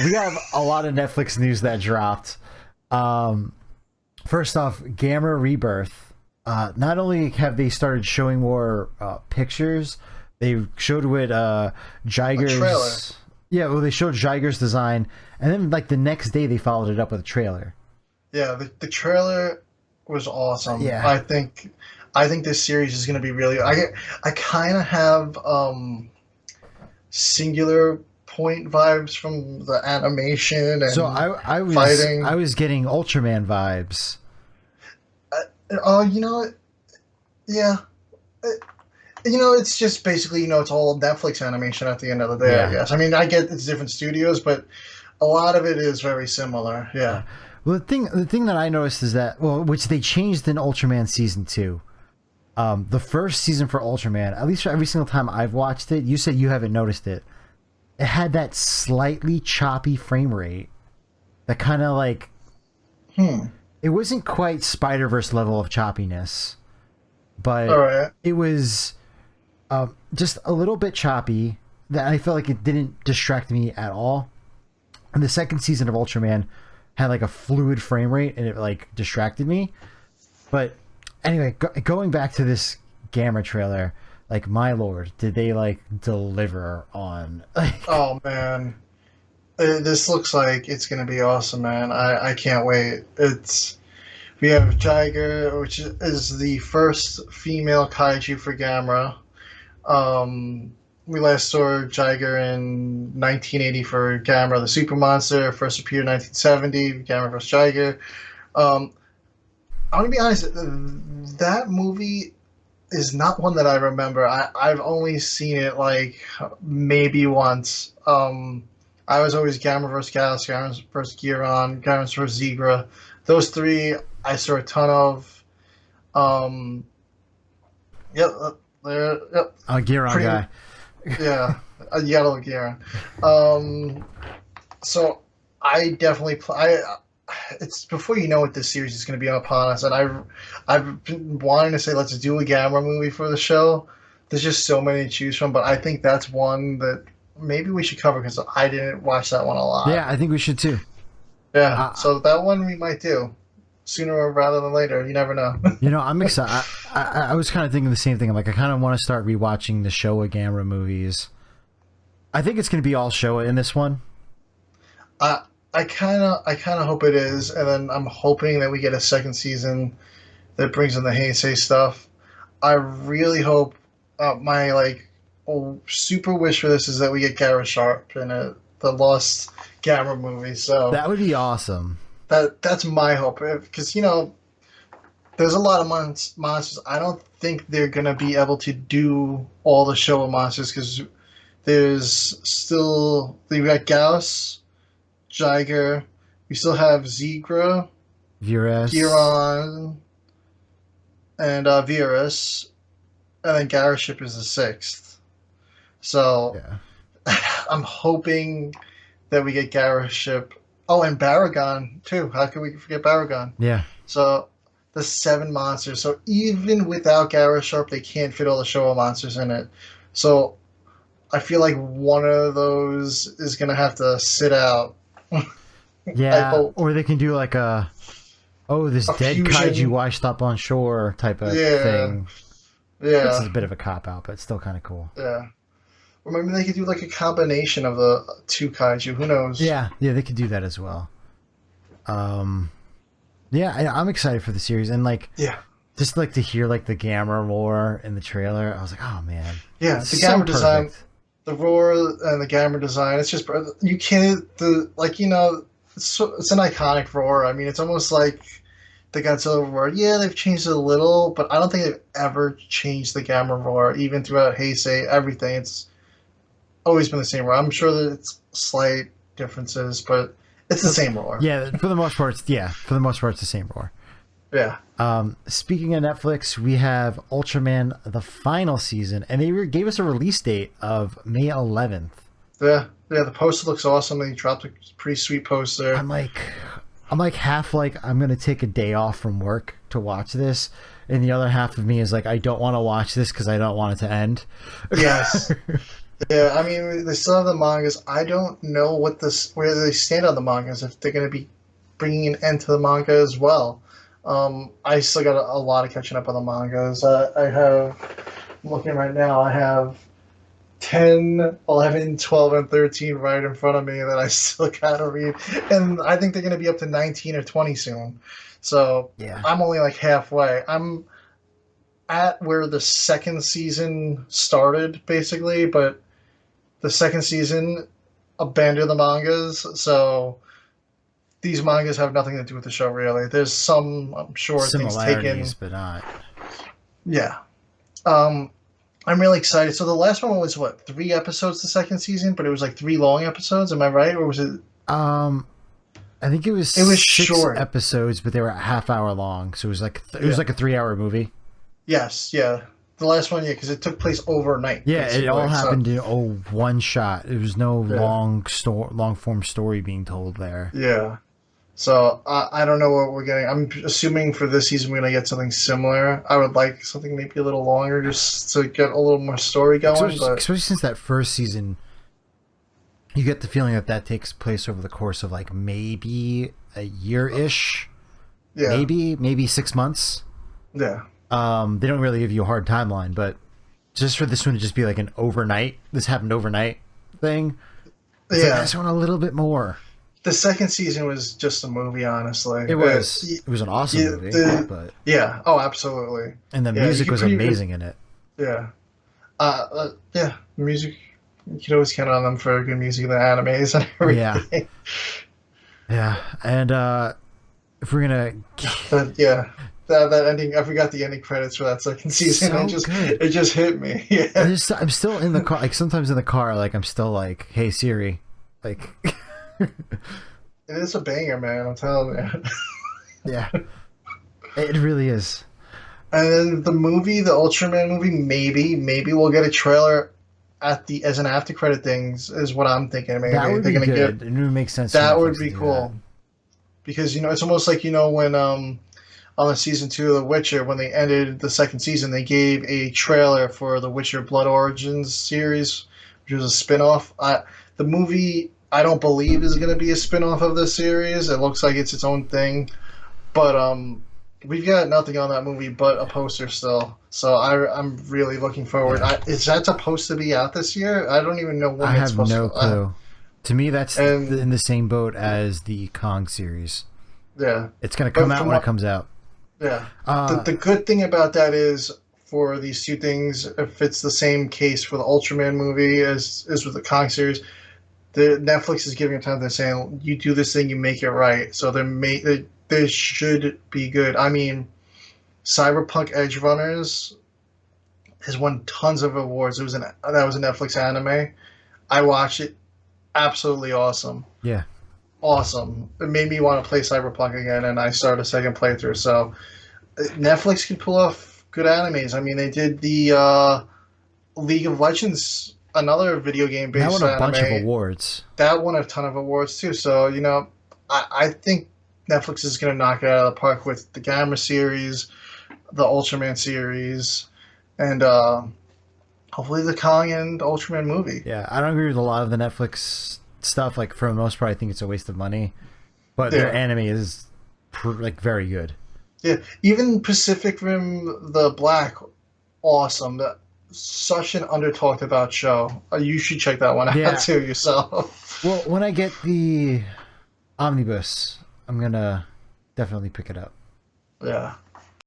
we have a lot of Netflix news that dropped. First off, Gamera Rebirth. Not only have they started showing more pictures, they showed with Jiger's. Yeah, well, they showed Jiger's design, and then like the next day they followed it up with a trailer. Yeah, the trailer was awesome. Yeah. I think this series is going to be really. I kind of have Singular Point vibes from the animation and So I fighting. I was getting Ultraman vibes. Oh, you know what? Yeah. It's just basically, it's all Netflix animation at the end of the day, Yeah. I guess. I mean, I get it's different studios, but a lot of it is very similar. Yeah. Well, the thing that I noticed is that, well, which they changed in Ultraman season 2. The first season for Ultraman, at least for every single time I've watched it, you said you haven't noticed it. It had that slightly choppy frame rate. That kind of like, it wasn't quite Spider-Verse level of choppiness, but All right. it was just a little bit choppy. That I felt like it didn't distract me at all. And the second season of Ultraman had like a fluid frame rate, and it like distracted me. But anyway, going back to this Gamera trailer, like, my lord, did they like deliver on? Oh man, this looks like it's gonna be awesome, man. I can't wait. We have Jiger, which is the first female kaiju for Gamera. We last saw Jiger in 1980 for Gamera the Super Monster. First appeared in 1970, Gamera vs. Jiger. I'm gonna be honest, that movie is not one that I remember. I've only seen it like maybe once. I was always Gamera vs. Gallus, Gamera vs. Giron, Gamera vs. Zebra. Those three I saw a ton of. Yep, yep. Giron guy. Yeah, you gotta look here. So I definitely it's before you know what this series is going to be upon us, and I've been wanting to say let's do a Gamera movie for the show. There's just so many to choose from, but I think that's one that maybe we should cover because I didn't watch that one a lot. Yeah, I think we should too. Yeah, so that one we might do sooner rather than later. You never know. I'm excited. I was kind of thinking the same thing. I'm like, I kind of want to start rewatching the Showa Gamera movies. I think it's going to be all Showa in this one. I kind of hope it is, and then I'm hoping that we get a second season that brings in the Heisei stuff. I really hope my super wish for this is that we get Gara Sharp in the Lost Gamera movie. So that would be awesome. That's my hope, because there's a lot of monsters. I don't think they're gonna be able to do all the Showa monsters because there's still we got Gauss, Jiger, we still have Zegra, Virus, Giron, and Virus, and then Garaship is the sixth. So yeah. I'm hoping that we get Garaship. Oh, and Baragon too. How can we forget Baragon? Yeah. So the 7 monsters. So even without Gara Sharp, they can't fit all the Showa monsters in it. So I feel like one of those is gonna have to sit out. Yeah, or they can do like this dead fusion. kaiju washed up on shore type of thing. Yeah. This is a bit of a cop-out, but it's still kind of cool. Yeah. Or maybe they could do like a combination of the 2 kaiju. Who knows? Yeah, they could do that as well. Yeah, I'm excited for the series, and just like to hear like the Gamera roar in the trailer. I was like, oh man. Yeah, the Gamera design, the roar and the Gamera design. It's just you can't it's an iconic roar. I mean, it's almost like the Godzilla roar. Yeah, they've changed it a little, but I don't think they've ever changed the Gamera roar. Even throughout Heisei, everything, it's always been the same roar. I'm sure that it's slight differences, but it's the same roar. Yeah, for the most part, it's the same roar. Yeah. Speaking of Netflix, we have Ultraman the final season, and they gave us a release date of May 11th. Yeah, the poster looks awesome. They dropped a pretty sweet poster. I'm like half like I'm gonna take a day off from work to watch this, and the other half of me is like I don't want to watch this because I don't want it to end. Yes. Yeah, I mean, they still have the mangas. I don't know where they stand on the mangas, if they're going to be bringing an end to the manga as well. I still got a lot of catching up on the mangas. I have, I'm looking right now, I have 10, 11, 12, and 13 right in front of me that I still gotta read. And I think they're going to be up to 19 or 20 soon. So Yeah. I'm only like halfway. I'm at where the second season started, basically, but the second season abandoned the mangas, so these mangas have nothing to do with the show, really. There's some, I'm sure, things Similarities, taken. but not. Yeah. Um, I'm really excited. So the last one was what, 3 episodes the second season, but it was like 3 long episodes. Am I right, or was it? Um, I think it was It was 6 short. episodes, but they were a half hour long, so it was like Yeah. a 3 hour movie. Yes. Yeah. The last one, yeah, because it took place overnight, Yeah, it all basically. So happened in one shot. There was no yeah, long form story being told there. yeah. So I don't know what we're getting. I'm assuming for this season we're gonna get something similar. I would like something maybe a little longer just to get a little more story going. But Especially since that first season, you get the feeling that takes place over the course of like maybe a year ish, yeah, maybe 6 months. yeah, They don't really give you a hard timeline, but just for this one to just be like an overnight, this happened overnight thing. It's like I yeah. just want a little bit more. The second season was just a movie, honestly. It was an awesome Yeah, movie, but yeah. Oh, absolutely. and the Yeah, you music could was pretty. amazing in it. Yeah. Yeah. Music. You can always count on them for good music in the animes and Yeah, everything. yeah, and if we're gonna, But yeah, that ending. I forgot the ending credits for that second season. so good. It just hit me. Yeah. I'm still in the car. Like sometimes in the car, like I'm still like, "Hey Siri," like, It is a banger, man. I'm telling you. yeah, it really is. And then the movie, the Ultraman movie, maybe we'll get a trailer at the as an after credit things. Is what I'm thinking. That Maybe would they're be gonna give good. It would make sense for that would Netflix to be do that. cool because it's almost like when on the season 2 of The Witcher when they ended the second season they gave a trailer for the Witcher Blood Origins series, which was a spin-off. The movie I don't believe is going to be a spin-off of the series. It looks like it's its own thing. But we've got nothing on that movie but a poster still. So I'm really looking forward. Yeah, Is that supposed to be out this year? I don't even know I when it's have supposed no to. clue. To me, that's And in the same boat as the Kong series. yeah, It's gonna come but out from when it what comes out. yeah, Uh, the good thing about that is for these two things, if it's the same case for the Ultraman movie as with the Kong series, the Netflix is giving them time. They're saying you do this thing, you make it right. So they should be good. I mean, Cyberpunk Edge Runners has won tons of awards. That was a Netflix anime. I watched it. Absolutely awesome. yeah, Awesome. It made me want to play Cyberpunk again, and I started a second playthrough. So Netflix can pull off good animes. I mean, they did the League of Legends, another video game that won based a bunch of anime. awards. That won a ton of awards too. So I think Netflix is going to knock it out of the park with the Gamera series, the Ultraman series, and hopefully the Kong and Ultraman movie. Yeah, I don't agree with a lot of the Netflix stuff. Like for the most part, I think it's a waste of money. But their Yeah, anime is like very good. yeah. Even Pacific Rim: The Black, awesome. Such an under talked about show. You should check that one out Yeah. too yourself. Well, when I get the omnibus, I'm gonna definitely pick it up. Yeah.